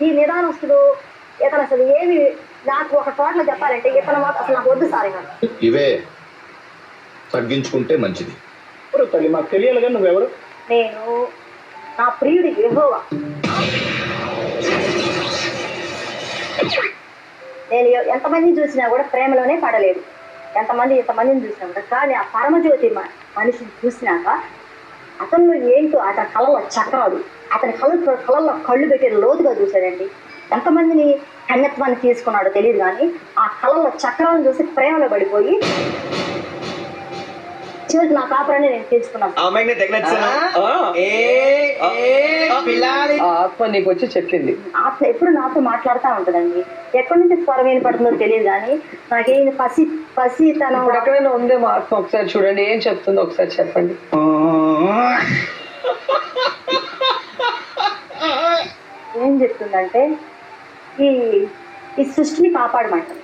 ఈ నిదానస్తుడు ఇతను అసలు ఏమి నాకు ఒక టోటల్ చెప్పాలంటే ఇతను మాకు అసలు నాకు వద్దు సార్ ఇక. ఇవే తగ్గించుకుంటే మంచిది. తల్లి మాకు తెలియాలిగా నువ్వెవరు? నేను నా ప్రియుడి యెహోవా. నేను ఎంతమందిని చూసినా కూడా ప్రేమలోనే పడలేదు. ఎంతమందిని చూసినా కూడా, కానీ ఆ పరమజ్యోతి మనిషిని చూసినాక అతను ఏంటో అతని కళ్ళలో చక్రాలు, అతని కళ్ళల్లో కళ్ళు పెట్టి లోతుగా చూశాడండి. ఎంతమందిని కన్యత్వాన్ని తీసుకున్నాడో తెలియదు, కానీ ఆ కళ్ళల్లో చక్రాలను చూసి ప్రేమలో పడిపోయి చివరికి నా కాపురాన్ని నేను తీసుకున్నాను. ఆత్మ నీకు వచ్చి చెప్పింది. ఆత్మ ఎప్పుడు నాతో మాట్లాడుతూ ఉంటుందండి. ఎక్కడి నుంచి స్వరం ఏం పడుతుందో తెలియదు, కానీ నాకేం పసి తన ఎక్కడైనా ఉందేమో ఆత్మ, ఒకసారి చూడండి ఏం చెప్తుందో ఒకసారి చెప్పండి. ఏం చెప్తుందంటే ఈ సృష్టిని కాపాడమంటారు.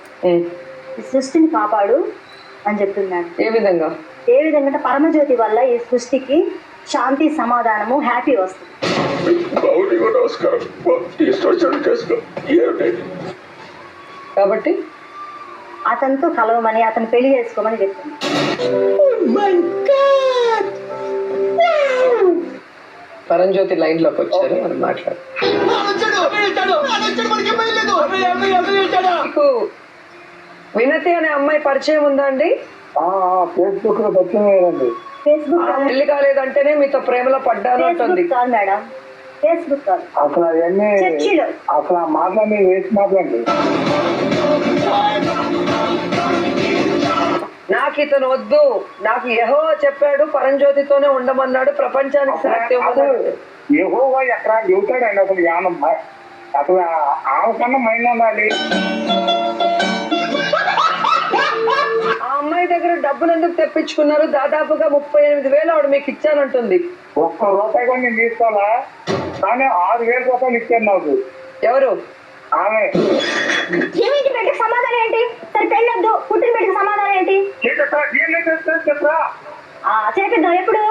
ఈ సృష్టిని కాపాడు అని చెప్తున్నాను. ఏ విధంగా అంటే పరమజ్యోతి వల్ల ఈ సృష్టికి శాంతి, సమాధానము, హ్యాపీ వస్తుంది. కాబట్టి అతనితో కలవమని, అతను పెళ్లి చేసుకోమని చెప్తుంది. పరంజ్యోతి లైన్ లోకి వచ్చారు, మనం మాట్లాడు. మీకు వినతి అనే అమ్మాయి పరిచయం ఉందా అండి? ఫేస్బుక్ లో పరిచయం. ఫేస్బుక్ పెళ్లి కాలేదంటేనే మీతో ప్రేమలో పడ్డాను అంటుంది. కాదు మేడం, ఫేస్బుక్ కాదు, అసలు అవన్నీ చర్చిలో అసలు ఆ మాటలన్నీ వేసి మాట్లాడండి. నాకు ఇతను వద్దు, నాకు యెహోవా చెప్పాడు పరంజ్యోతితోనే ఉండమన్నాడు, ప్రపంచానికి సాక్షి ఇవ్వమన్నాడు. యెహోవా ఎక్కడ చెబుతాడండి అసలు యానమ్మ? అసలు ఆమె కన్నా మైండ్ ఉండాలి. ఆ అమ్మాయి దగ్గర డబ్బులు ఎందుకు తెప్పించుకున్నారు? దాదాపుగా 38,000 ఆవిడ మీకు ఇచ్చానంటుంది. ₹1 కూడా నేను తీసుకోవాలా? కానీ 6,000 రూపాయలు ఇచ్చారు నాకు. ఎవరు? ఆమె. ఏమిటి బిడ్డకి సమాధానం ఏంటి? సరే పెళ్ళొద్దు, పుట్టిన బిడ్డకి సమాధానం ఏంటి? చెప్పరా చేపిద్దాం. ఎప్పుడు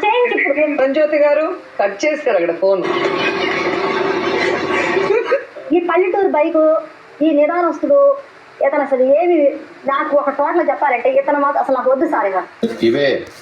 చేయించి పరంజ్యోతి గారు కట్ చేస్తారు అక్కడ ఫోన్. ఈ పల్లెటూరు బైకు, ఈ నిదానస్తుడు ఇతను అసలు ఏమి నాకు ఒక టోటల్ చెప్పాలంటే ఇతను మాకు అసలు నాకు వద్దు సార్ ఇక. ఇవే